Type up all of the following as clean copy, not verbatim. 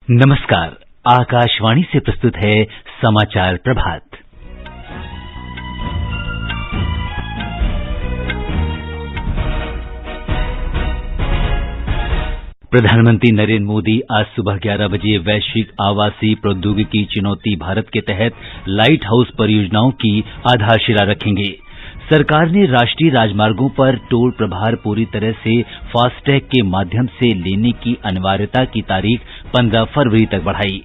नमस्कार। आकाशवाणी से प्रस्तुत है समाचार प्रभात। प्रधानमंत्री नरेंद्र मोदी आज सुबह 11 बजे वैश्विक आवासीय प्रौद्योगिकी चुनौती भारत के तहत लाइट हाउस परियोजनाओं की आधारशिला रखेंगे। सरकार ने राष्ट्रीय राजमार्गों पर टोल प्रभार पूरी तरह से फास्टैग के माध्यम से लेने की अनिवार्यता की तारीख 15 फरवरी तक बढ़ाई।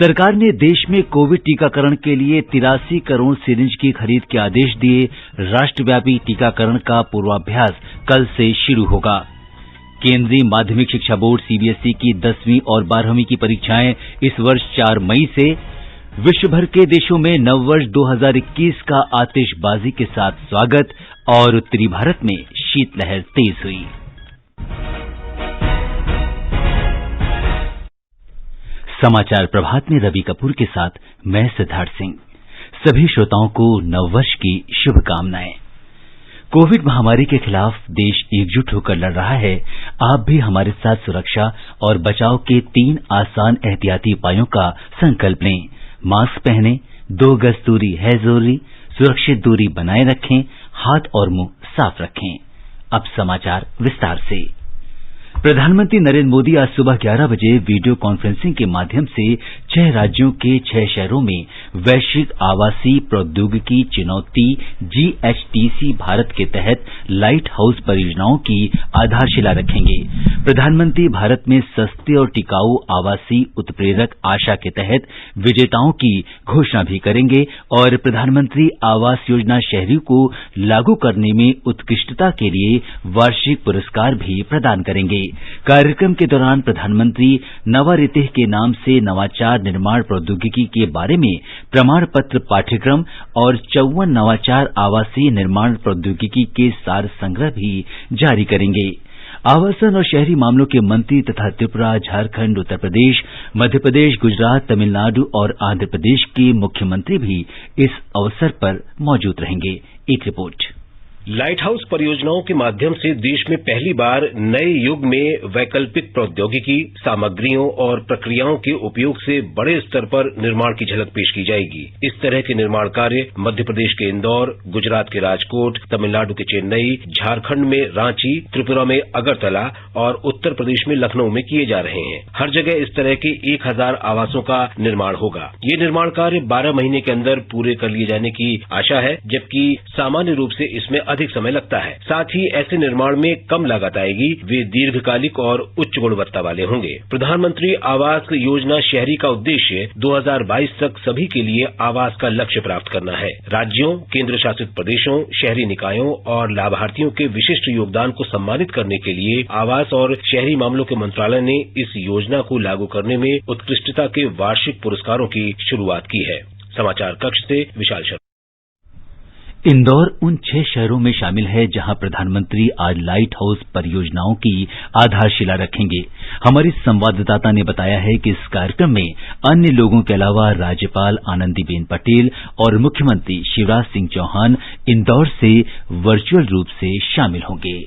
सरकार ने देश में कोविड टीकाकरण के लिए 83 करोड़ सिरिंज की खरीद के आदेश दिए। राष्ट्रव्यापी टीकाकरण का पूर्वाभ्यास कल से शुरू होगा। केंद्रीय माध्यमिक शिक्षा बोर्ड सीबीएसई की 10वीं और 12वीं की परीक्षाएं इस वर्ष 4 मई से। विश्व भर के देशों में नववर्ष 2021 का आतिशबाजी के साथ स्वागत और उत्तरी भारत में शीतलहर तेज हुई। समाचार प्रभात में रवि कपूर के साथ मैं सिद्धार्थ सिंह। सभी श्रोताओं को नववर्ष की शुभकामनाएं। कोविड महामारी के खिलाफ देश एकजुट होकर लड़ रहा है। आप भी हमारे साथ सुरक्षा और बचाव के 3 आसान एहतियाती उपायों का संकल्प लें। मास्क पहनें, 2 गज दूरी है जरूरी, सुरक्षित दूरी बनाए रखें, हाथ और मुंह साफ रखें। अब समाचार विस्तार से। प्रधानमंत्री नरेंद्र मोदी आज सुबह 11 बजे वीडियो कॉन्फ्रेंसिंग के माध्यम से 6 राज्यों के 6 शहरों में वैश्विक आवासीय प्रौद्योगिकी चुनौती GHTC भारत के तहत लाइट हाउस परियोजनाओं की आधारशिला रखेंगे। प्रधानमंत्री भारत में सस्ते और टिकाऊ आवासीय उत्प्रेरक आशा के तहत विजेताओं की घोषणा भी करेंगे और प्रधानमंत्री आवास योजना शहरी को लागू करने में उत्कृष्टता के लिए वार्षिक पुरस्कार भी प्रदान करेंगे। कार्यक्रम के दौरान प्रधानमंत्री नवारितिह के नाम से नवाचार निर्माण प्रौद्योगिकी के बारे में प्रमाण पत्र पाठ्यक्रम और 54 नवाचार आवासीय निर्माण प्रौद्योगिकी के सार संग्रह भी जारी करेंगे। आवासन और शहरी मामलों के मंत्री तथा त्रिपुरा, झारखंड, उत्तर प्रदेश, मध्य प्रदेश, गुजरात, तमिलनाडु और आंध्र प्रदेश के मुख्यमंत्री भी इस अवसर पर मौजूद रहेंगे। एक रिपोर्ट। लाइट हाउस परियोजनाओं के माध्यम से देश में पहली बार नए युग में वैकल्पिक प्रौद्योगिकी, सामग्रियों और प्रक्रियाओं के उपयोग से बड़े स्तर पर निर्माण की झलक पेश की जाएगी। इस तरह के निर्माण कार्य मध्य प्रदेश के इंदौर, गुजरात के राजकोट, तमिलनाडु के चेन्नई, झारखंड में रांची, त्रिपुरा में अगरतला और उत्तर प्रदेश में लखनऊ में किए जा रहे हैं। हर जगह इस तरह के 1000 आवासों का निर्माण होगा। ये निर्माण कार्य 12 महीने के अंदर पूरे कर लिए जाने की आशा है, जबकि सामान्य रूप से इसमें अधिक समय लगता है। साथ ही ऐसे निर्माण में कम लागत आएगी। वे दीर्घकालिक और उच्च गुणवत्ता वाले होंगे। प्रधानमंत्री आवास योजना शहरी का उद्देश्य 2022 तक सभी के लिए आवास का लक्ष्य प्राप्त करना है। राज्यों, केंद्र शासित प्रदेशों, शहरी निकायों और लाभार्थियों के विशिष्ट योगदान को सम्मानित करने के लिए आवास और शहरी मामलों के मंत्रालय ने इस योजना को लागू करने में उत्कृष्टता के वार्षिक पुरस्कारों की शुरुआत की है। समाचार कक्ष से विशाल शर्मा। इंदौर उन 6 शहरों में शामिल है जहां प्रधानमंत्री आज लाइट हाउस परियोजनाओं की आधारशिला रखेंगे। हमारी संवाददाता ने बताया है कि इस कार्यक्रम में अन्य लोगों के अलावा राज्यपाल आनंदीबेन पटेल और मुख्यमंत्री शिवराज सिंह चौहान इंदौर से वर्चुअल रूप से शामिल होंगे।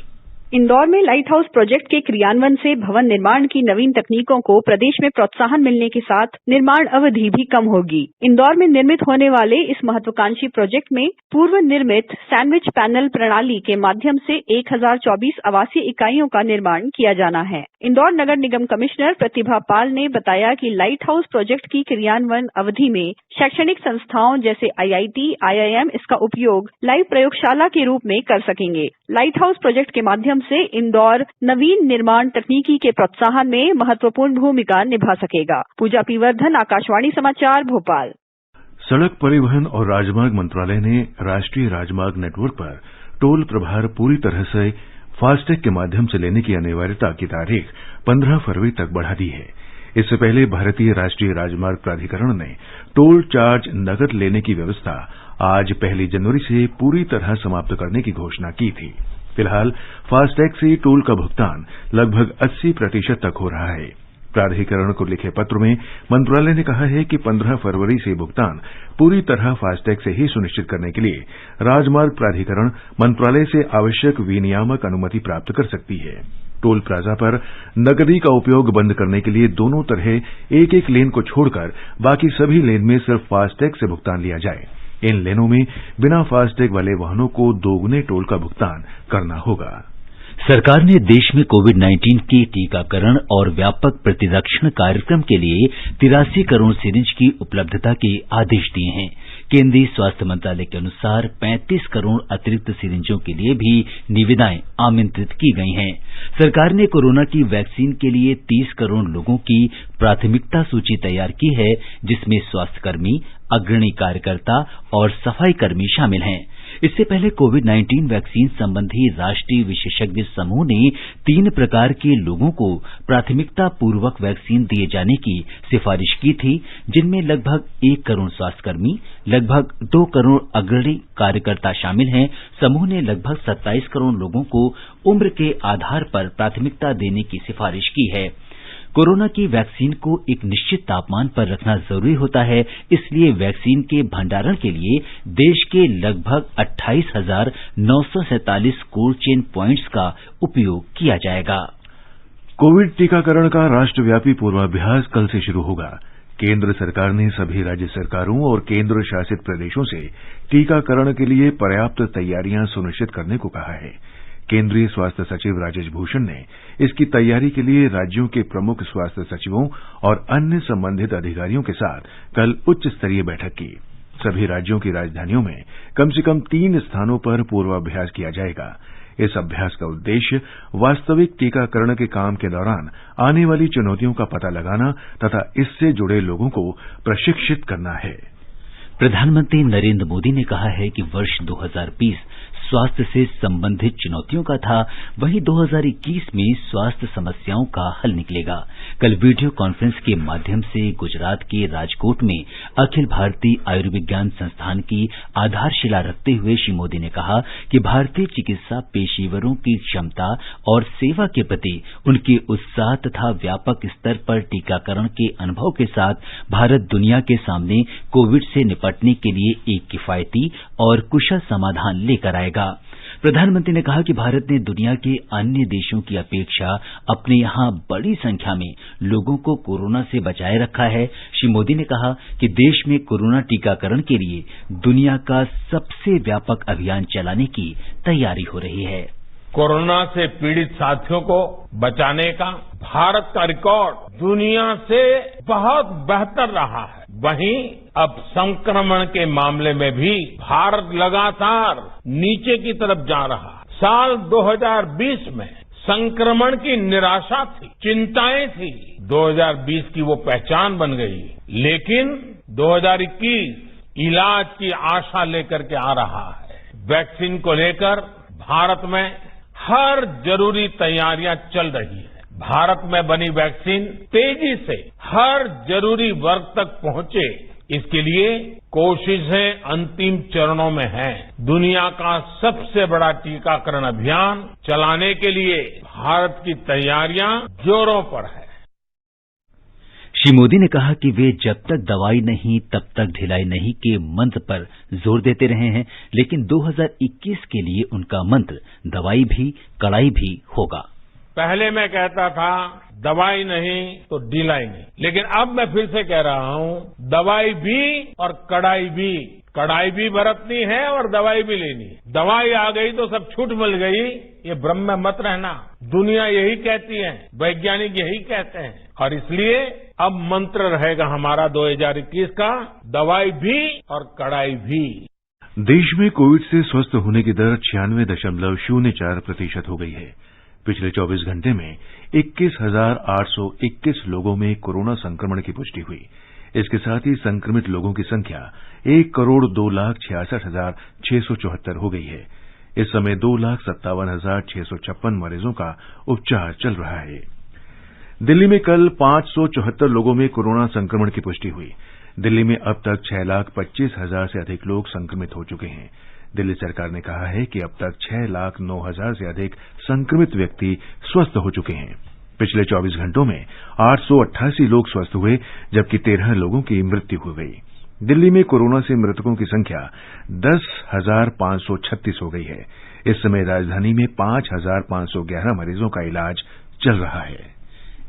इंदौर में लाइट हाउस प्रोजेक्ट के क्रियान्वयन से भवन निर्माण की नवीन तकनीकों को प्रदेश में प्रोत्साहन मिलने के साथ निर्माण अवधि भी कम होगी। इंदौर में निर्मित होने वाले इस महत्वाकांक्षी प्रोजेक्ट में पूर्व निर्मित सैंडविच पैनल प्रणाली के माध्यम से 1024 आवासीय इकाइयों का निर्माण किया जाना है। इंदौर नगर निगम कमिश्नर प्रतिभा पाल ने बताया कि लाइट हाउस प्रोजेक्ट की क्रियान्वयन अवधि में शैक्षणिक संस्थाओं जैसे IIT, IIM इसका उपयोग लाइव प्रयोगशाला के रूप में कर सकेंगे। लाइट हाउस प्रोजेक्ट के माध्यम से इंदौर नवीन निर्माण तकनीकी के प्रोत्साहन में महत्वपूर्ण भूमिका निभा सकेगा। पूजा पी वर्धन, आकाशवाणी समाचार, भोपाल। सड़क परिवहन और राजमार्ग मंत्रालय ने राष्ट्रीय राजमार्ग नेटवर्क पर टोल प्रभार पूरी तरह से फास्टैग के माध्यम से लेने की अनिवार्यता की तारीख 15 फरवरी तक बढ़ा दी है। इससे पहले भारतीय राष्ट्रीय राजमार्ग प्राधिकरण ने टोल चार्ज नकद लेने की व्यवस्था आज 1 जनवरी से पूरी तरह समाप्त करने की घोषणा की थी। फिलहाल फास्टैग से टोल का भुगतान लगभग 80% तक हो रहा है। प्राधिकरण को लिखे पत्र में मंत्रालय ने कहा है कि 15 फरवरी से भुगतान पूरी तरह फास्टैग से ही सुनिश्चित करने के लिए राजमार्ग प्राधिकरण मंत्रालय से आवश्यक विनियामक अनुमति प्राप्त कर सकती है। टोल प्लाजा पर नकदी का उपयोग बंद करने के लिए दोनों तरह एक एक लेन को छोड़कर बाकी सभी लेन में सिर्फ फास्टैग से भुगतान लिया जाए। इन लेनों में बिना फास्टैग वाले वाहनों को दोगुने टोल का भुगतान करना होगा। सरकार ने देश में कोविड-19 के टीकाकरण और व्यापक प्रतिरक्षण कार्यक्रम के लिए 83 करोड़ सिरिंज की उपलब्धता के आदेश दिए हैं। केंद्रीय स्वास्थ्य मंत्रालय के अनुसार 35 करोड़ अतिरिक्त सिरिंजों के लिए भी निविदाएं आमंत्रित की गई हैं। सरकार ने कोरोना की वैक्सीन के लिए 30 करोड़ लोगों की प्राथमिकता सूची तैयार की है, जिसमें स्वास्थ्यकर्मी, अग्रणी कार्यकर्ता और सफाई कर्मी शामिल हैं। इससे पहले कोविड-19 वैक्सीन संबंधी राष्ट्रीय विशेषज्ञ समूह ने 3 प्रकार के लोगों को प्राथमिकता पूर्वक वैक्सीन दिए जाने की सिफारिश की थी, जिनमें लगभग 1 करोड़ स्वास्थ्यकर्मी, लगभग 2 करोड़ अग्रणी कार्यकर्ता शामिल हैं। समूह ने लगभग 27 करोड़ लोगों को उम्र के आधार पर प्राथमिकता देने की सिफारिश की है। कोरोना की वैक्सीन को एक निश्चित तापमान पर रखना जरूरी होता है, इसलिए वैक्सीन के भंडारण के लिए देश के लगभग 28,947 कोल्ड चेन प्वाइंट्स का उपयोग किया जाएगा। कोविड टीकाकरण का राष्ट्रव्यापी पूर्वाभ्यास कल से शुरू होगा। केंद्र सरकार ने सभी राज्य सरकारों और केंद्र शासित प्रदेशों से टीकाकरण के लिए पर्याप्त तैयारियां सुनिश्चित करने को कहा है। केंद्रीय स्वास्थ्य सचिव राजेश भूषण ने इसकी तैयारी के लिए राज्यों के प्रमुख स्वास्थ्य सचिवों और अन्य संबंधित अधिकारियों के साथ कल उच्च स्तरीय बैठक की। सभी राज्यों की राजधानियों में कम से कम 3 स्थानों पर पूर्वाभ्यास किया जाएगा। इस अभ्यास का उद्देश्य वास्तविक टीकाकरण के काम के दौरान आने वाली चुनौतियों का पता लगाना तथा इससे जुड़े लोगों को प्रशिक्षित करना है। प्रधानमंत्री नरेंद्र मोदी ने कहा है कि वर्ष 2020 स्वास्थ्य से संबंधित चुनौतियों का था, वहीं 2021 में स्वास्थ्य समस्याओं का हल निकलेगा। कल वीडियो कॉन्फ्रेंस के माध्यम से गुजरात के राजकोट में अखिल भारतीय आयुर्विज्ञान संस्थान की आधारशिला रखते हुए श्री मोदी ने कहा कि भारतीय चिकित्सा पेशेवरों की क्षमता और सेवा के प्रति उनके उत्साह तथा व्यापक स्तर पर टीकाकरण के अनुभव के साथ भारत दुनिया के सामने कोविड से निपटने के लिए एक किफायती और कुशल समाधान लेकर आएगा। प्रधानमंत्री ने कहा कि भारत ने दुनिया के अन्य देशों की अपेक्षा अपने यहां बड़ी संख्या में लोगों को कोरोना से बचाए रखा है। श्री मोदी ने कहा कि देश में कोरोना टीकाकरण के लिए दुनिया का सबसे व्यापक अभियान चलाने की तैयारी हो रही है। कोरोना से पीड़ित साथियों को बचाने का भारत का रिकॉर्ड दुनिया से बहुत बेहतर रहा है। वहीं अब संक्रमण के मामले में भी भारत लगातार नीचे की तरफ जा रहा है। साल 2020 में संक्रमण की निराशा थी, चिंताएं थी, 2020 की वो पहचान बन गई। लेकिन 2021 इलाज की आशा लेकर के आ रहा है। वैक्सीन को लेकर भारत में हर जरूरी तैयारियां चल रही है। भारत में बनी वैक्सीन तेजी से हर जरूरी वर्ग तक पहुंचे, इसके लिए कोशिशें अंतिम चरणों में हैं। दुनिया का सबसे बड़ा टीकाकरण अभियान चलाने के लिए भारत की तैयारियां जोरों पर है। श्री मोदी ने कहा कि वे जब तक दवाई नहीं तब तक ढिलाई नहीं के मंत्र पर जोर देते रहे हैं, लेकिन 2021 के लिए उनका मंत्र दवाई भी कड़ाई भी होगा। पहले मैं कहता था दवाई नहीं तो ढिलाई नहीं, लेकिन अब मैं फिर से कह रहा हूं दवाई भी और कड़ाई भी। कड़ाई भी बरतनी है और दवाई भी लेनी है। दवाई आ गई तो सब छूट मिल गई, ये भ्रम में मत रहना। दुनिया यही कहती है, वैज्ञानिक यही कहते हैं, और इसलिए अब मंत्र रहेगा हमारा 2021 का, दवाई भी और कड़ाई भी। देश में कोविड से स्वस्थ होने की दर 96.04% हो गई है। पिछले 24 घंटे में 21,821 लोगों में कोरोना संक्रमण की पुष्टि हुई। इसके साथ ही संक्रमित लोगों की संख्या 1,02,66,674 हो गई है। इस समय 2,57,656 मरीजों का उपचार चल रहा है। दिल्ली में कल 574 लोगों में कोरोना संक्रमण की पुष्टि हुई। दिल्ली में अब तक 6,25,000 से अधिक लोग संक्रमित हो चुके हैं। दिल्ली सरकार ने कहा है कि अब तक 6,09,000 से अधिक संक्रमित व्यक्ति स्वस्थ हो चुके हैं। पिछले 24 घंटों में 888 लोग स्वस्थ हुए, जबकि 13 लोगों की मृत्यु हो गई। दिल्ली में कोरोना से मृतकों की संख्या 10,536 हो गई है। इस समय राजधानी में 5,511 मरीजों का इलाज चल रहा है।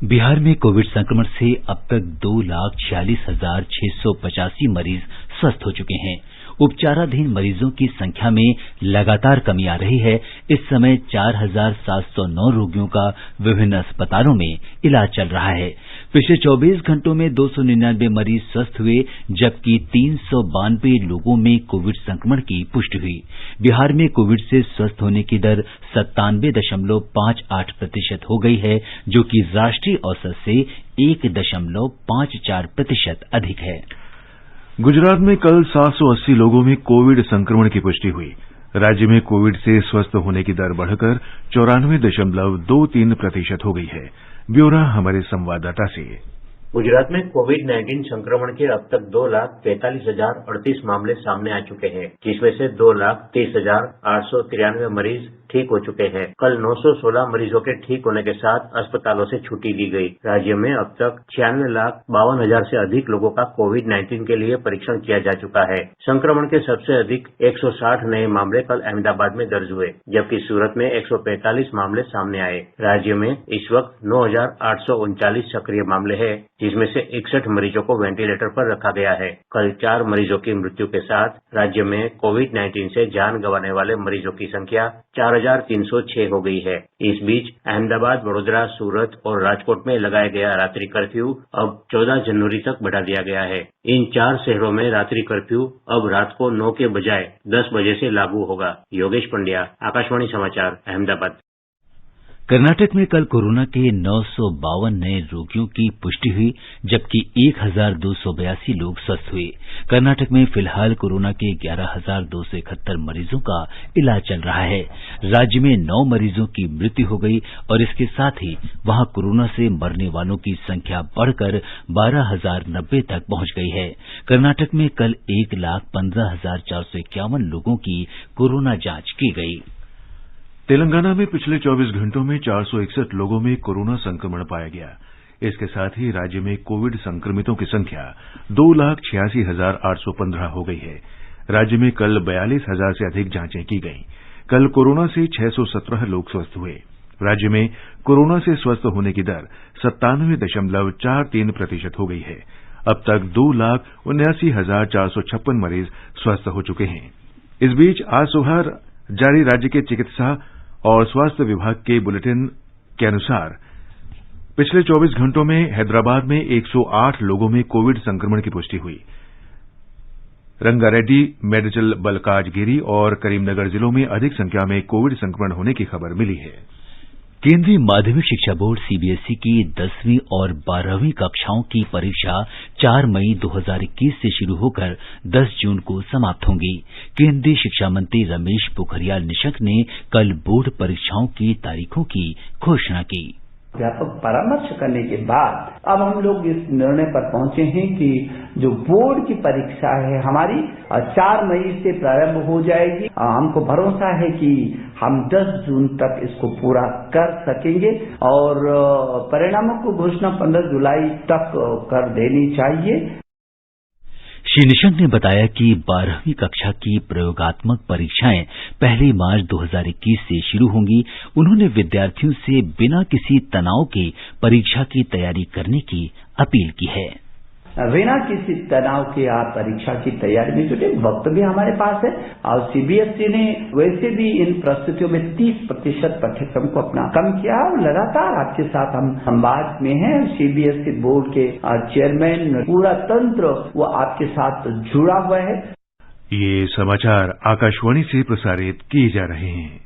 बिहार में कोविड संक्रमण से अब तक 2,46,685 मरीज स्वस्थ हो चुके हैं। उपचाराधीन मरीजों की संख्या में लगातार कमी आ रही है। इस समय 4,709 रोगियों का विभिन्न अस्पतालों में इलाज चल रहा है। पिछले 24 घंटों में 299 मरीज स्वस्थ हुए, जबकि 392 लोगों में कोविड संक्रमण की पुष्टि हुई। बिहार में कोविड से स्वस्थ होने की दर 97.58% हो गई है, जो कि राष्ट्रीय औसत से 1.54% अधिक है। गुजरात में कल 780 लोगों में कोविड संक्रमण की पुष्टि हुई। राज्य में कोविड से स्वस्थ होने की दर बढ़कर 94.23% हो गई है। ब्यौरा हमारे संवाददाता से। गुजरात में कोविड-19 संक्रमण के अब तक 2,43,038 मामले सामने आ चुके हैं, जिसमें से 2,30,893 मरीज ठीक हो चुके हैं। कल 916 मरीजों के ठीक होने के साथ अस्पतालों से छुट्टी दी गई। राज्य में अब तक 96,52,000 से अधिक लोगों का कोविड-19 के लिए परीक्षण किया जा चुका है। संक्रमण के सबसे अधिक 160 नए मामले कल अहमदाबाद में दर्ज हुए, जबकि सूरत में 145 मामले सामने आए। राज्य में इस वक्त 9,839 सक्रिय मामले हैं, जिसमें से 61 मरीजों को वेंटिलेटर पर रखा गया है। कल 4 मरीजों की मृत्यु के साथ राज्य में कोविड-19 से जान गंवाने वाले मरीजों की संख्या 4,306 हो गई है। इस बीच अहमदाबाद, वडोदरा, सूरत और राजकोट में लगाया गया रात्रि कर्फ्यू अब 14 जनवरी तक बढ़ा दिया गया है। इन 4 शहरों में रात्रि कर्फ्यू अब रात को 9 के बजाय 10 बजे से लागू होगा। योगेश पंड्या, आकाशवाणी समाचार, अहमदाबाद। कर्नाटक में कल कोरोना के 952 नए रोगियों की पुष्टि हुई, जबकि 1,282 लोग स्वस्थ हुए। कर्नाटक में फिलहाल कोरोना के 11,271 मरीजों का इलाज चल रहा है। राज्य में 9 मरीजों की मृत्यु हो गई और इसके साथ ही वहां कोरोना से मरने वालों की संख्या बढ़कर 12,090 तक पहुंच गई है। कर्नाटक में कल 1,15,451 लोगों की कोरोना जांच की गई। तेलंगाना में पिछले 24 घंटों में 461 लोगों में कोरोना संक्रमण पाया गया। इसके साथ ही राज्य में कोविड संक्रमितों की संख्या 2,86,815 हो गई है। राज्य में कल 42,000 से अधिक जांचें की गईं। कल कोरोना से 617 लोग स्वस्थ हुए। राज्य में कोरोना से स्वस्थ होने की दर 97.43% हो गई है। अब तक 2,79,456 मरीज स्वस्थ हो चुके हैं। इस बीच आज सुबह जारी राज्य के चिकित्सा और स्वास्थ्य विभाग के बुलेटिन के अनुसार पिछले 24 घंटों में हैदराबाद में 108 लोगों में कोविड संक्रमण की पुष्टि हुई। रंगारेड्डी, मेडचल, बलकाजगिरी और करीमनगर जिलों में अधिक संख्या में कोविड संक्रमण होने की खबर मिली है। केंद्रीय माध्यमिक शिक्षा बोर्ड सीबीएसई की 10वीं और 12वीं कक्षाओं की परीक्षा 4 मई 2021 से शुरू होकर 10 जून को समाप्त होंगी। केंद्रीय शिक्षा मंत्री रमेश पोखरियाल निशंक ने कल बोर्ड परीक्षाओं की तारीखों की घोषणा की। व्यापक परामर्श करने के बाद अब हम लोग इस निर्णय पर पहुंचे हैं कि जो बोर्ड की परीक्षा है हमारी 4 मई से प्रारंभ हो जाएगी। हमको भरोसा है कि हम 10 जून तक इसको पूरा कर सकेंगे और परिणामों को घोषणा 15 जुलाई तक कर देनी चाहिए। श्री निशंक ने बताया कि 12वीं कक्षा की प्रयोगात्मक परीक्षाएं 1 मार्च 2021 से शुरू होंगी। उन्होंने विद्यार्थियों से बिना किसी तनाव के परीक्षा की तैयारी करने की अपील की है। बिना किसी तनाव के आप परीक्षा की तैयारी में जुटे। वक्त भी हमारे पास है और सीबीएसई ने वैसे भी इन परिस्थितियों में 30% पाठ्यक्रम को अपना कम किया और लगातार आपके साथ हम संवाद में हैं। सीबीएसई बोर्ड के चेयरमैन, पूरा तंत्र वो आपके साथ जुड़ा हुआ है। ये समाचार आकाशवाणी से प्रसारित किए जा रहे हैं।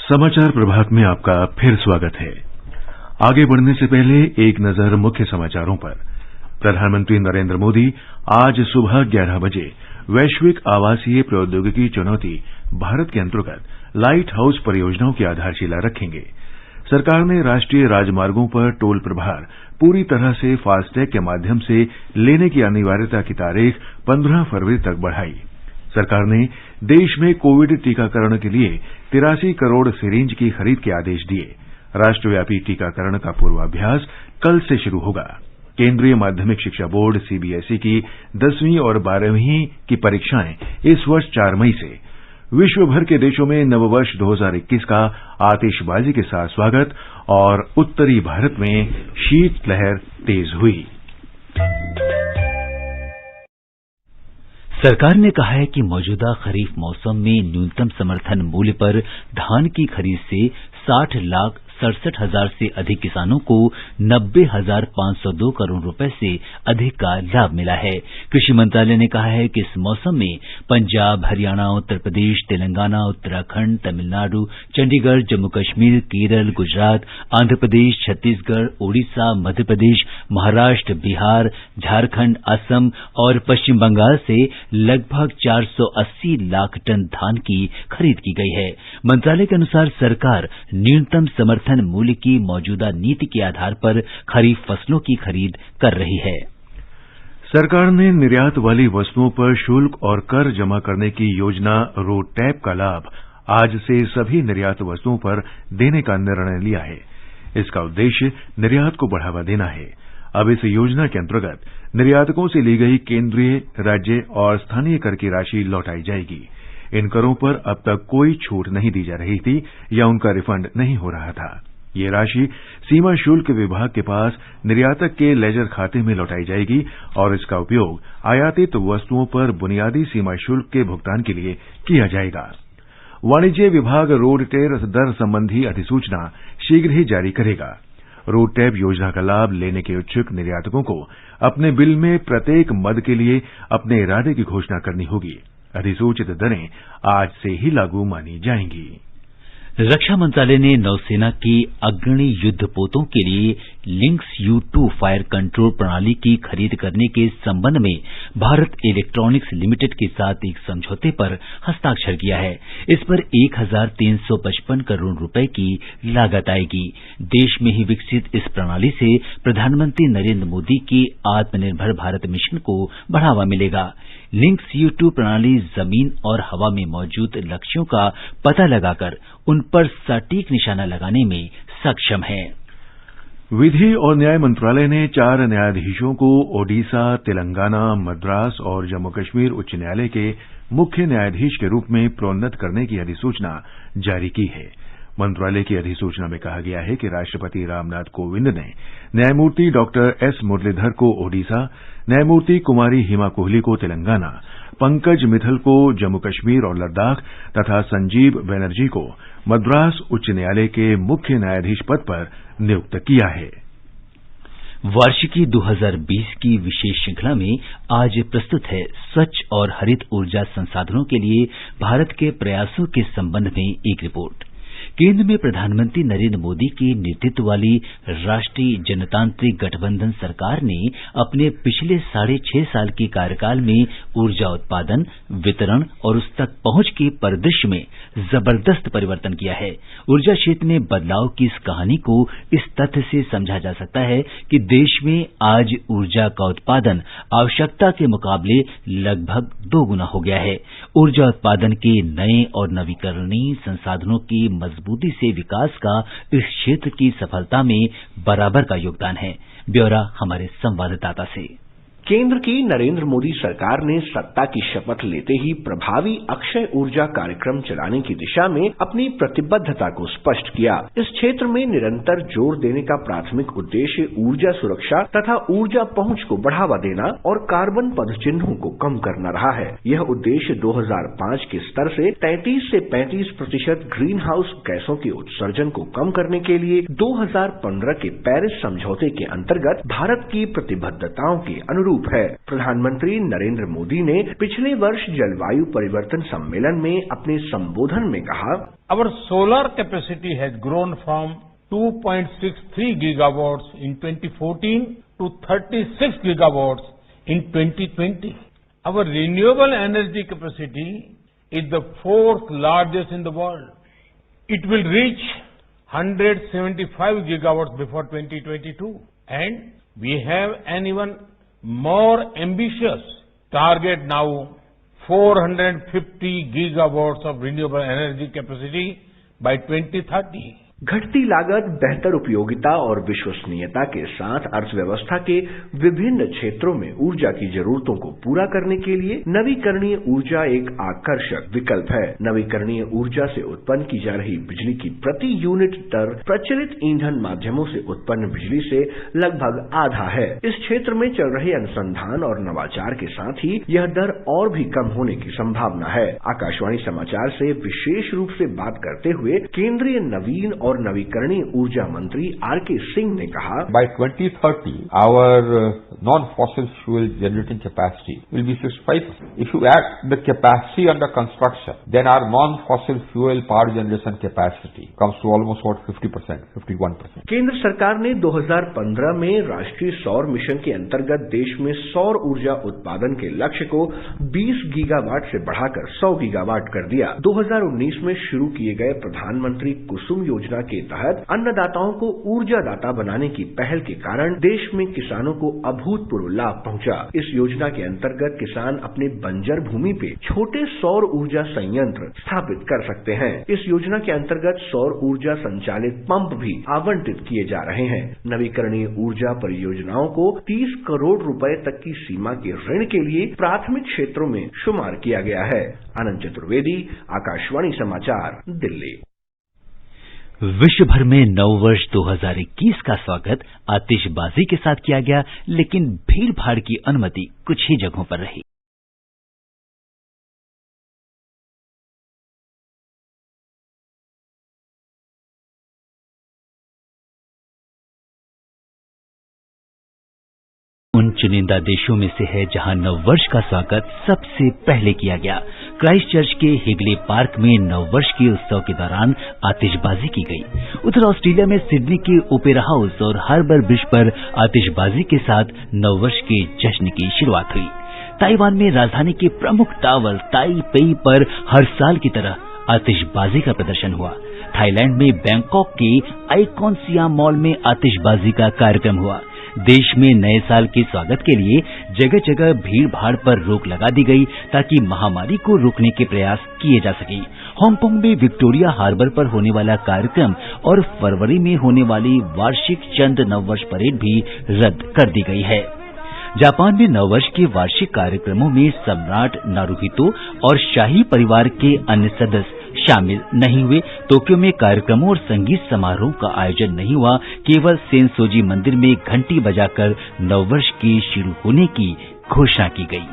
समाचार प्रभात में आपका फिर स्वागत है। आगे बढ़ने से पहले एक नजर मुख्य समाचारों पर। प्रधानमंत्री नरेंद्र मोदी आज सुबह 11 बजे वैश्विक आवासीय प्रौद्योगिकी चुनौती भारत के अंतर्गत लाइट हाउस परियोजनाओं की आधारशिला रखेंगे। सरकार ने राष्ट्रीय राजमार्गों पर टोल प्रभार पूरी तरह से फास्टैग के माध्यम से लेने की अनिवार्यता की तारीख 15 फरवरी तक बढ़ाई। सरकार ने देश में कोविड टीकाकरण के लिए 83 करोड़ सिरिंज की खरीद के आदेश दिए। राष्ट्रव्यापी टीकाकरण का पूर्वाभ्यास कल से शुरू होगा। केंद्रीय माध्यमिक शिक्षा बोर्ड सीबीएसई की 10वीं और 12वीं की परीक्षाएं इस वर्ष 4 मई से। विश्व भर के देशों में नववर्ष 2021 का आतिशबाजी के साथ स्वागत और उत्तरी भारत में शीतलहर तेज हुई। सरकार ने कहा है कि मौजूदा खरीफ मौसम में न्यूनतम समर्थन मूल्य पर धान की खरीद से 60,67,000 से अधिक किसानों को 90,502 करोड़ रुपए से अधिक का लाभ मिला है। कृषि मंत्रालय ने कहा है कि इस मौसम में पंजाब, हरियाणा, उत्तर प्रदेश, तेलंगाना, उत्तराखंड, तमिलनाडु, चंडीगढ़, जम्मू कश्मीर, केरल, गुजरात, आंध्र प्रदेश, छत्तीसगढ़, ओडिशा, मध्य प्रदेश, महाराष्ट्र, बिहार, झारखंड, असम और पश्चिम बंगाल से लगभग 480 लाख टन धान की खरीद की गई है। मंत्रालय के अनुसार सरकार न्यूनतम समर्थन मूल्य की मौजूदा नीति के आधार पर खरीफ फसलों की खरीद कर रही है। सरकार ने निर्यात वाली वस्तुओं पर शुल्क और कर जमा करने की योजना रोड टैप का लाभ आज से सभी निर्यात वस्तुओं पर देने का निर्णय लिया है। इसका उद्देश्य निर्यात को बढ़ावा देना है। अब इस योजना के अंतर्गत निर्यातकों से ली गई केंद्रीय, राज्य और स्थानीय कर की राशि लौटाई जाएगी। इन करों पर अब तक कोई छूट नहीं दी जा रही थी या उनका रिफंड नहीं हो रहा था। ये राशि सीमा शुल्क विभाग के पास निर्यातक के लेजर खाते में लौटाई जाएगी और इसका उपयोग आयातित वस्तुओं पर बुनियादी सीमा शुल्क के भुगतान के लिए किया जाएगा। वाणिज्य विभाग रोड टैप दर संबंधी अधिसूचना शीघ्र ही जारी करेगा। रोड टैप योजना का लाभ लेने के इच्छुक निर्यातकों को अपने बिल में प्रत्येक मद के लिए अपने इरादे की घोषणा करनी होगी। अधिसूचित दरें आज से ही लागू मानी जाएंगी। रक्षा मंत्रालय ने नौसेना की अग्रणी युद्धपोतों के लिए लिंक्स U-2 फायर कंट्रोल प्रणाली की खरीद करने के संबंध में भारत इलेक्ट्रॉनिक्स लिमिटेड के साथ एक समझौते पर हस्ताक्षर किया है। इस पर 1,355 करोड़ रुपए की लागत आएगी। देश में ही विकसित इस प्रणाली से प्रधानमंत्री नरेंद्र मोदी के आत्मनिर्भर भारत मिशन को बढ़ावा मिलेगा। लिंक्स U-2 प्रणाली जमीन और हवा में मौजूद लक्ष्यों का पता लगाकर उन पर सटीक निशाना लगाने में सक्षम है। विधि और न्याय मंत्रालय ने 4 न्यायाधीशों को ओडिशा, तेलंगाना, मद्रास और जम्मू कश्मीर उच्च न्यायालय के मुख्य न्यायाधीश के रूप में प्रोन्नत करने की अधिसूचना जारी की है। मंत्रालय की अधिसूचना में कहा गया है कि राष्ट्रपति रामनाथ कोविंद ने न्यायमूर्ति डॉक्टर एस मुरलीधर को ओडिशा, न्यायमूर्ति कुमारी हिमा कोहली को तेलंगाना, पंकज मित्तल को जम्मू कश्मीर और लद्दाख तथा संजीव बनर्जी को मद्रास उच्च न्यायालय के मुख्य न्यायाधीश पद पर नियुक्त किया है। वार्षिकी 2020 की विशेष श्रृंखला में आज प्रस्तुत है स्वच्छ और हरित ऊर्जा संसाधनों के लिए भारत के प्रयासों के संबंध में एक रिपोर्ट। केंद्र में प्रधानमंत्री नरेंद्र मोदी के नेतृत्व वाली राष्ट्रीय जनतांत्रिक गठबंधन सरकार ने अपने पिछले 6.5 साल के कार्यकाल में ऊर्जा उत्पादन, वितरण और उस तक पहुंच के परिदृश्य में जबरदस्त परिवर्तन किया है। ऊर्जा क्षेत्र में बदलाव की इस कहानी को इस तथ्य से समझा जा सकता है कि देश में आज ऊर्जा का उत्पादन आवश्यकता के मुकाबले लगभग 2 गुना हो गया है। ऊर्जा उत्पादन के नए और नवीकरणीय संसाधनों की मजबूती से विकास का इस क्षेत्र की सफलता में बराबर का योगदान है। ब्यौरा हमारे संवाददाता से। केंद्र की नरेंद्र मोदी सरकार ने सत्ता की शपथ लेते ही प्रभावी अक्षय ऊर्जा कार्यक्रम चलाने की दिशा में अपनी प्रतिबद्धता को स्पष्ट किया। इस क्षेत्र में निरंतर जोर देने का प्राथमिक उद्देश्य ऊर्जा सुरक्षा तथा ऊर्जा पहुंच को बढ़ावा देना और कार्बन पदचिन्हों को कम करना रहा है। यह उद्देश्य 2005 के स्तर से 33 से 35% ग्रीन हाउस गैसों के उत्सर्जन को कम करने के लिए 2015 के पेरिस समझौते के अंतर्गत भारत की प्रतिबद्धताओं के अनुरूप है। प्रधानमंत्री नरेंद्र मोदी ने पिछले वर्ष जलवायु परिवर्तन सम्मेलन में अपने संबोधन में कहा, Our solar capacity has grown from 2.63 gigawatts in 2014 to 36 gigawatts in 2020. Our renewable energy capacity is the 4th largest in the world. It will reach 175 gigawatts before 2022, and we have an even more ambitious target now, 450 gigawatts of renewable energy capacity by 2030. घटती लागत, बेहतर उपयोगिता और विश्वसनीयता के साथ अर्थव्यवस्था के विभिन्न क्षेत्रों में ऊर्जा की जरूरतों को पूरा करने के लिए नवीकरणीय ऊर्जा एक आकर्षक विकल्प है। नवीकरणीय ऊर्जा से उत्पन्न की जा रही बिजली की प्रति यूनिट दर प्रचलित ईंधन माध्यमों से उत्पन्न बिजली से लगभग आधा है। इस क्षेत्र में चल रहे अनुसंधान और नवाचार के साथ ही यह दर और भी कम होने की संभावना है। आकाशवाणी समाचार से विशेष रूप से बात करते हुए केंद्रीय नवीन और नवीकरणीय ऊर्जा मंत्री आर.के. सिंह ने कहा, By 2030, our non-fossil fuel generating capacity will be 65%. If you add the capacity under construction, then our non-fossil fuel power generation capacity comes to almost about 50%, 51%. केंद्र सरकार ने 2015 में राष्ट्रीय सौर मिशन के अंतर्गत देश में सौर ऊर्जा उत्पादन के लक्ष्य को 20 गीगावाट से बढ़ाकर 100 गीगावाट कर दिया। 2019 में शुरू किए गए प्रधानमंत्री कुसुम योजना के तहत अन्नदाताओं को ऊर्जादाता बनाने की पहल के कारण देश में किसानों को अभूतपूर्व लाभ पहुंचा। इस योजना के अंतर्गत किसान अपने बंजर भूमि पे छोटे सौर ऊर्जा संयंत्र स्थापित कर सकते हैं। इस योजना के अंतर्गत सौर ऊर्जा संचालित पंप भी आवंटित किए जा रहे हैं। नवीकरणीय ऊर्जा परियोजनाओं को 30 करोड़ रुपए तक की सीमा के ऋण के लिए प्राथमिक क्षेत्रों में शुमार किया गया है। आनंद चतुर्वेदी, आकाशवाणी समाचार, दिल्ली। विश्व भर में नववर्ष 2021 का स्वागत आतिशबाजी के साथ किया गया, लेकिन भीड़ भाड़ की अनुमति कुछ ही जगहों पर रही। उन चुनिंदा देशों में से है जहां नववर्ष का स्वागत सबसे पहले किया गया। क्राइस्टचर्च के हिगले पार्क में नववर्ष के उत्सव के दौरान आतिशबाजी की गई। उधर ऑस्ट्रेलिया में सिडनी के ओपेरा हाउस और हार्बर ब्रिज पर आतिशबाजी के साथ नववर्ष के जश्न की शुरुआत हुई। ताइवान में राजधानी के प्रमुख टावर ताइपेई पर हर साल की तरह आतिशबाजी का प्रदर्शन हुआ। थाईलैंड में बैंकॉक के आइकॉन सियाम मॉल में आतिशबाजी का कार्यक्रम हुआ। देश में नए साल के स्वागत के लिए जगह जगह भीड़ भाड़ पर रोक लगा दी गई ताकि महामारी को रोकने के प्रयास किए जा सके। हांगकांग में विक्टोरिया हार्बर पर होने वाला कार्यक्रम और फरवरी में होने वाली वार्षिक चंद्र नववर्ष परेड भी रद्द कर दी गई है। जापान में नववर्ष के वार्षिक कार्यक्रमों में सम्राट नारुहितो और शाही परिवार के अन्य सदस्य शामिल नहीं हुए। टोक्यो में कार्यक्रमों और संगीत समारोह का आयोजन नहीं हुआ। केवल सेंसोजी मंदिर में घंटी बजाकर नववर्ष के शुरू होने की घोषणा की गई।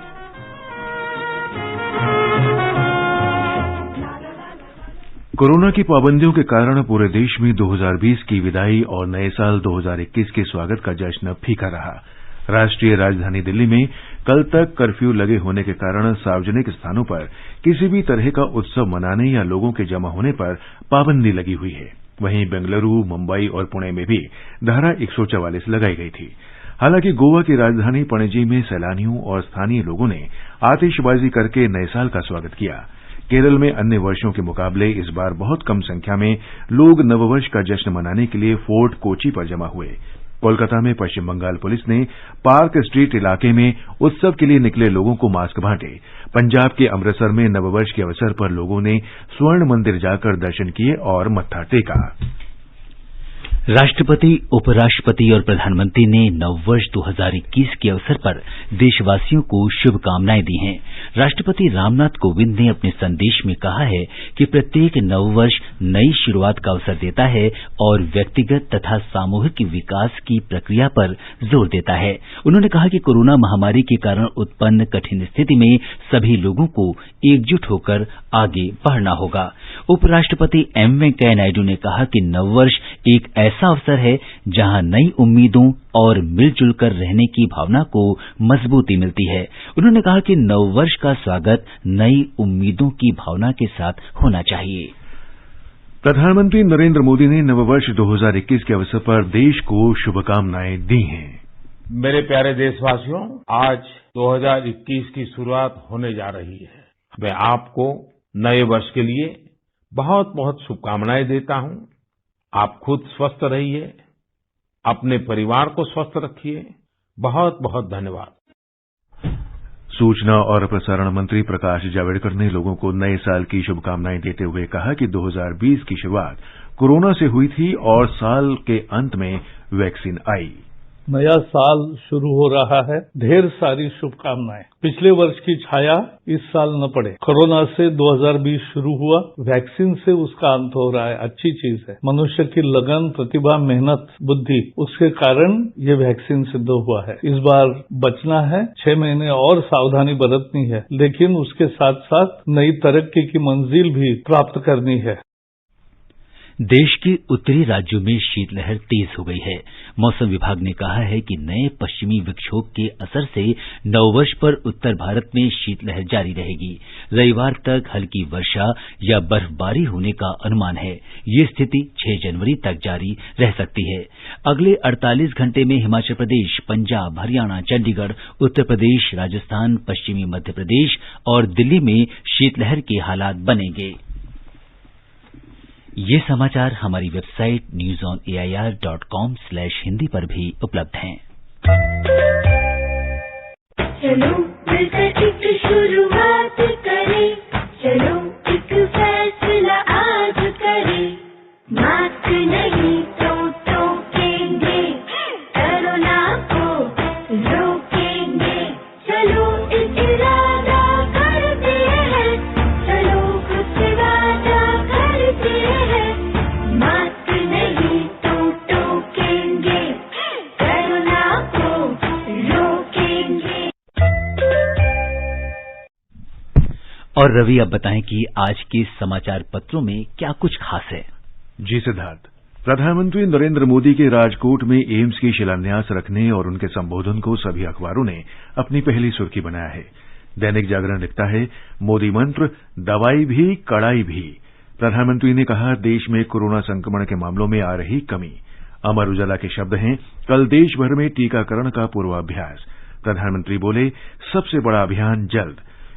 कोरोना की पाबंदियों के कारण पूरे देश में 2020 की विदाई और नए साल 2021 के स्वागत का जश्न फीका रहा। राष्ट्रीय राजधानी दिल्ली में कल तक कर्फ्यू लगे होने के कारण सार्वजनिक स्थानों पर किसी भी तरह का उत्सव मनाने या लोगों के जमा होने पर पाबंदी लगी हुई है। वहीं बेंगलुरु, मुंबई और पुणे में भी धारा 144 लगाई गई थी। हालांकि गोवा की राजधानी पणजी में सैलानियों और स्थानीय लोगों ने आतिशबाजी करके नए साल का स्वागत किया। केरल में अन्य वर्षों के मुकाबले इस बार बहुत कम संख्या में लोग नववर्ष का जश्न मनाने के लिए फोर्ट कोची पर जमा हुए। कोलकाता में पश्चिम बंगाल पुलिस ने पार्क स्ट्रीट इलाके में उत्सव के लिए निकले लोगों को मास्क बांटे। पंजाब के अमृतसर में नववर्ष के अवसर पर लोगों ने स्वर्ण मंदिर जाकर दर्शन किए और मत्था टेका। राष्ट्रपति, उपराष्ट्रपति और प्रधानमंत्री ने नववर्ष 2021 के अवसर पर देशवासियों को शुभकामनाएं दी हैं। राष्ट्रपति रामनाथ कोविंद ने अपने संदेश में कहा है कि प्रत्येक नववर्ष नई शुरुआत का अवसर देता है और व्यक्तिगत तथा सामूहिक विकास की प्रक्रिया पर जोर देता है। उन्होंने कहा कि कोरोना महामारी के कारण उत्पन्न कठिन स्थिति में सभी लोगों को एकजुट होकर आगे बढ़ना होगा। उपराष्ट्रपति एम वेंकैया नायडू ने कहा कि नववर्ष एक ऐसा अवसर है जहां नई उम्मीदों और मिलजुल कर रहने की भावना को मजबूती मिलती है। उन्होंने कहा कि नववर्ष का स्वागत नई उम्मीदों की भावना के साथ होना चाहिए। प्रधानमंत्री नरेंद्र मोदी ने नववर्ष 2021 के अवसर पर देश को शुभकामनाएं दी हैं। मेरे प्यारे देशवासियों, आज 2021 की शुरुआत होने जा रही है। मैं आपको नए वर्ष के लिए बहुत बहुत शुभकामनाएं देता हूं। आप खुद स्वस्थ रहिए, अपने परिवार को स्वस्थ रखिए। बहुत बहुत धन्यवाद। सूचना और प्रसारण मंत्री प्रकाश जावड़ेकर ने लोगों को नए साल की शुभकामनाएं देते हुए कहा कि 2020 की शुरुआत कोरोना से हुई थी और साल के अंत में वैक्सीन आई। नया साल शुरू हो रहा है, ढेर सारी शुभकामनाएं। पिछले वर्ष की छाया इस साल न पड़े। कोरोना से 2020 शुरू हुआ, वैक्सीन से उसका अंत हो रहा है, अच्छी चीज है। मनुष्य की लगन, प्रतिभा, मेहनत, बुद्धि, उसके कारण ये वैक्सीन सिद्ध हुआ है। इस बार बचना है, 6 महीने और सावधानी बरतनी है, लेकिन उसके साथ साथ नई तरक्की की मंजिल भी प्राप्त करनी है। देश के उत्तरी राज्यों में शीतलहर तेज हो गई है। मौसम विभाग ने कहा है कि नए पश्चिमी विक्षोभ के असर से नववर्ष पर उत्तर भारत में शीतलहर जारी रहेगी। रविवार तक हल्की वर्षा या बर्फबारी होने का अनुमान है। ये स्थिति 6 जनवरी तक जारी रह सकती है। अगले 48 घंटे में हिमाचल प्रदेश, पंजाब, हरियाणा, चंडीगढ़, उत्तर प्रदेश, राजस्थान, पश्चिमी मध्य प्रदेश और दिल्ली में शीतलहर के हालात बनेंगे। ये समाचार हमारी वेबसाइट newsonair.com/hindi पर भी उपलब्ध हैं। चलो मिलकर एक शुरुआत करें, चलो एक फैसला आज करें, मास्क नहीं तो टोकेंगे, कोरोना को रोकेंगे, चलो एक इरादा करते हैं, चलो कुछ वादा करते हैं, मास्क नहीं तो टोकेंगे, कोरोना को रोकेंगे। और रवि, अब बताएं कि आज के समाचार पत्रों में क्या कुछ खास है। जी सिद्धार्थ, प्रधानमंत्री नरेंद्र मोदी के राजकोट में एम्स की शिलान्यास रखने और उनके संबोधन को सभी अखबारों ने अपनी पहली सुर्खी बनाया है। दैनिक जागरण लिखता है, मोदी मंत्र, दवाई भी कड़ाई भी। प्रधानमंत्री ने कहा, देश में कोरोना संक्रमण के मामलों में आ रही कमी। अमर उजाला के शब्द हैं, कल देश भर में टीकाकरण का पूर्वाभ्यास। प्रधानमंत्री बोले, सबसे बड़ा अभियान जल्द।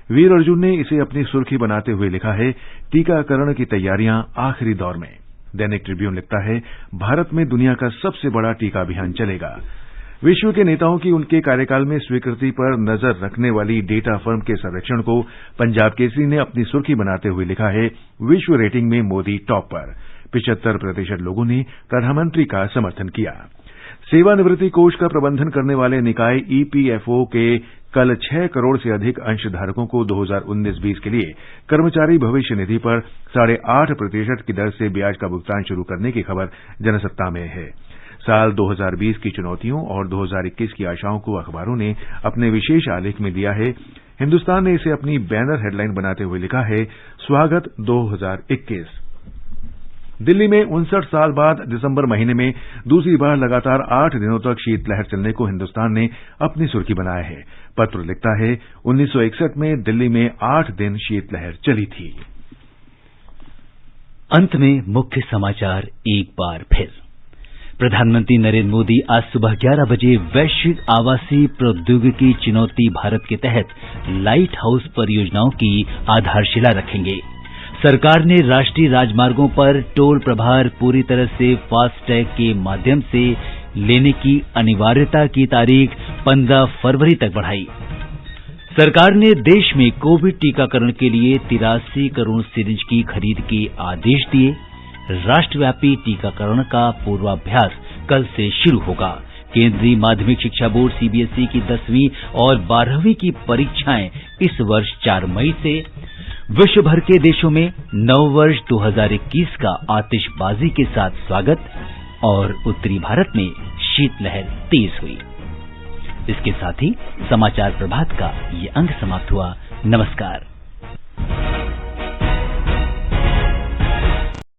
वीर अर्जुन ने इसे अपनी सुर्खी बनाते हुए लिखा है, टीकाकरण की तैयारियां आखिरी दौर में। दैनिक ट्रिब्यून लिखता है, भारत में दुनिया का सबसे बड़ा टीका अभियान चलेगा। विश्व के नेताओं की उनके कार्यकाल में स्वीकृति पर नजर रखने वाली डेटा फर्म के सर्वेक्षण को पंजाब केसरी ने अपनी सुर्खी बनाते हुए लिखा है, विश्व रेटिंग में मोदी टॉप पर। 75% लोगों ने प्रधानमंत्री का समर्थन किया। सेवानिवृत्ति कोष का प्रबंधन करने वाले निकाय ईपीएफओ के कल 6 करोड़ से अधिक अंशधारकों को 2019-20 के लिए कर्मचारी भविष्य निधि पर 8.5% की दर से ब्याज का भुगतान शुरू करने की खबर जनसत्ता में है। साल 2020 की चुनौतियों और 2021 की आशाओं को अखबारों ने अपने विशेष आलेख में दिया है। हिन्दुस्तान ने इसे अपनी बैनर हेडलाइन बनाते हुए लिखा है, स्वागत 2021। दिल्ली में 59 साल बाद दिसंबर महीने में दूसरी बार लगातार 8 दिनों तक शीतलहर चलने को हिन्दुस्तान ने अपनी सुर्खी बनाया है। पत्र लिखता है, 1961 में दिल्ली में 8 दिन शीतलहर चली थी। अंत में मुख्य समाचार एक बार फिर। प्रधानमंत्री नरेंद्र मोदी आज सुबह 11 बजे वैश्विक आवासीय प्रौद्योगिकी चुनौती भारत के तहत लाइट हाउस परियोजनाओं की आधारशिला रखेंगे। सरकार ने राष्ट्रीय राजमार्गों पर टोल प्रभार पूरी तरह से फास्टैग के माध्यम से लेने की अनिवार्यता की तारीख 15 फरवरी तक बढ़ाई। सरकार ने देश में कोविड टीकाकरण के लिए 83 करोड़ सिरिंज की खरीद के आदेश दिए। राष्ट्रव्यापी टीकाकरण का पूर्वाभ्यास कल से शुरू होगा। केंद्रीय माध्यमिक शिक्षा बोर्ड सीबीएसई की 10वीं और 12वीं की परीक्षाएं इस वर्ष 4 मई से। विश्व भर के देशों में नववर्ष 2021 का आतिशबाजी के साथ स्वागत और उत्तरी भारत में शीतलहर तेज हुई। इसके साथ ही समाचार प्रभात का ये अंक समाप्त हुआ। नमस्कार।